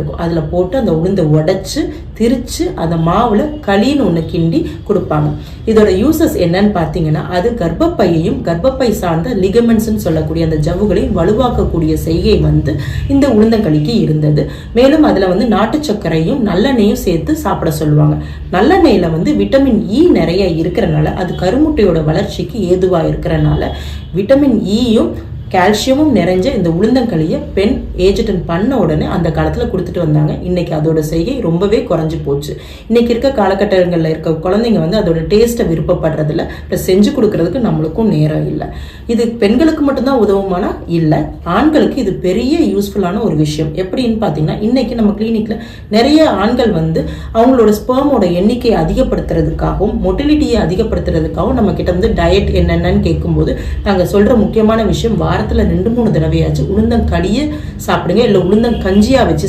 இருக்கும், அதில் போட்டு அந்த உளுந்தை உடைச்சு திரிச்சு அந்த மாவுல களின்னு ஒன்று கிண்டி கொடுப்பாங்க. இதோட யூசஸ் என்னன்னு பார்த்தீங்கன்னா, அது கர்ப்பப்பையையும் கர்ப்பப்பை சார்ந்த லிகமெண்ட்ஸ்ன்னு சொல்லக்கூடிய அந்த ஜவ்வுகளையும் வலுவாக்கக்கூடிய செய்கை வந்து இந்த உளுந்தங்களிக்கு இருந்தது. மேலும் அதில் வந்து நாட்டு சர்க்கரையும் நல்லெண்ணெயும் சேர்த்து சாப்பிட சொல்லுவாங்க. நல்லெண்ணெயில வந்து விட்டமின் இ நிறைய இருக்கிறனால, அது கருமுட்டையோட வளர்ச்சிக்கு ஏதுவாக இருக்கிறனால விட்டமின் ஈயும் கால்சியமும் நிறைஞ்ச இந்த உளுந்தங்களியை பெண் ஏஜ் அட்டன் பண்ண உடனே அந்த காலத்தில் கொடுத்துட்டு வந்தாங்க. இன்னைக்கு அதோட செய்கை ரொம்பவே குறைஞ்சி போச்சு. இன்னைக்கு இருக்க காலகட்டங்களில் இருக்க குழந்தைங்க வந்து அதோட டேஸ்ட்டை விருப்பப்படுறதில்ல, ப்ளஸ் செஞ்சு கொடுக்கறதுக்கு நம்மளுக்கும் நேரம் இல்லை. இது பெண்களுக்கு மட்டும்தான் உதவுமானா இல்லை, ஆண்களுக்கு இது பெரிய யூஸ்ஃபுல்லான ஒரு விஷயம். எப்படின்னு பார்த்தீங்கன்னா, இன்னைக்கு நம்ம கிளினிக்ல நிறைய ஆண்கள் வந்து அவங்களோட ஸ்பெர்மோட எண்ணிக்கையை அதிகப்படுத்துறதுக்காகவும் மொட்டிலிட்டியை அதிகப்படுத்துறதுக்காகவும் நம்ம கிட்ட வந்து டயட் என்னென்னு கேட்கும்போது நாங்கள் சொல்ற முக்கியமான விஷயம், வாரத்தில் 2-3 தடவையாச்சு உளுந்தங்களியை சாப்பிடுங்க, இல்லை உளுந்தங்கஞ்சியா வச்சு